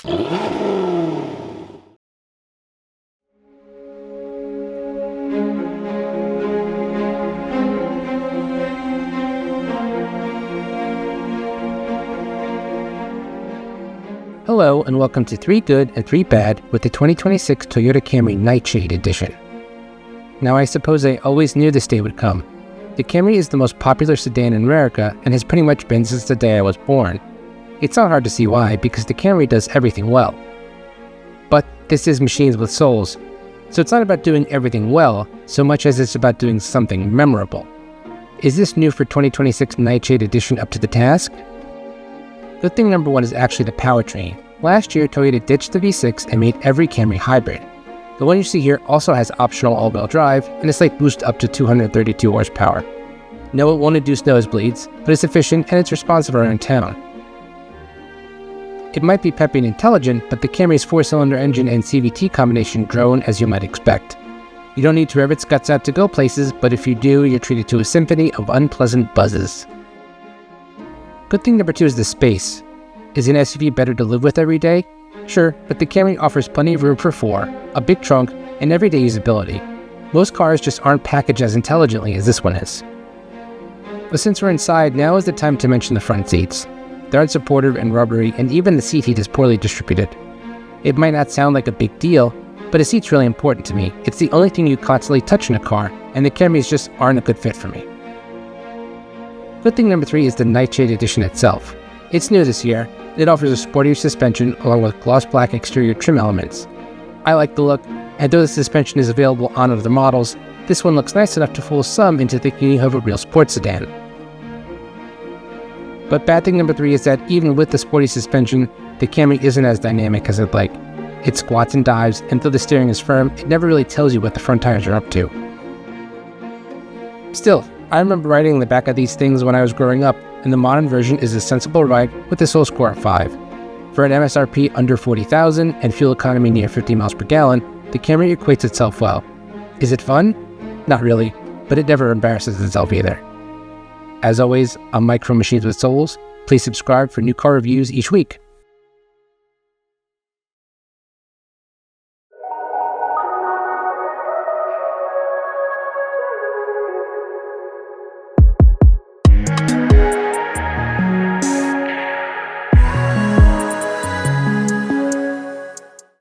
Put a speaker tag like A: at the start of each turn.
A: Hello and welcome to 3 Good and 3 Bad with the 2026 Toyota Camry Nightshade Edition. Now I suppose I always knew this day would come. The Camry is the most popular sedan in America and has pretty much been since the day I was born. It's not hard to see why, because the Camry does everything well. But this is machines with souls, so it's not about doing everything well so much as it's about doing something memorable. Is this new for 2026 Nightshade Edition up to the task? Good thing number 1 is actually the powertrain. Last year, Toyota ditched the V6 and made every Camry hybrid. The one you see here also has optional all-wheel drive and a slight boost up to 232 horsepower. No, it won't induce nosebleeds, but it's efficient and it's responsive around town. It might be peppy and intelligent, but the Camry's 4-cylinder engine and CVT combination drone as you might expect. You don't need to rev its guts out to go places, but if you do, you're treated to a symphony of unpleasant buzzes. Good thing number 2 is the space. Is an SUV better to live with every day? Sure, but the Camry offers plenty of room for 4, a big trunk, and everyday usability. Most cars just aren't packaged as intelligently as this one is. But since we're inside, now is the time to mention the front seats. They're unsupportive and rubbery, and even the seat heat is poorly distributed. It might not sound like a big deal, but a seat's really important to me. It's the only thing you constantly touch in a car, and the Camrys just aren't a good fit for me. Good thing number 3 is the Nightshade Edition itself. It's new this year, and it offers a sportier suspension along with gloss black exterior trim elements. I like the look, and though the suspension is available on other models, this one looks nice enough to fool some into thinking you have a real sports sedan. But bad thing number 3 is that even with the sporty suspension, the Camry isn't as dynamic as I'd like. It squats and dives, and though the steering is firm, it never really tells you what the front tires are up to. Still, I remember riding in the back of these things when I was growing up, and the modern version is a sensible ride with a soul score of 5. For an MSRP under $40,000 and fuel economy near 50 miles per gallon, the Camry equates itself well. Is it fun? Not really, but it never embarrasses itself either. As always, I'm Mike from Machines with Souls. Please subscribe for new car reviews each week.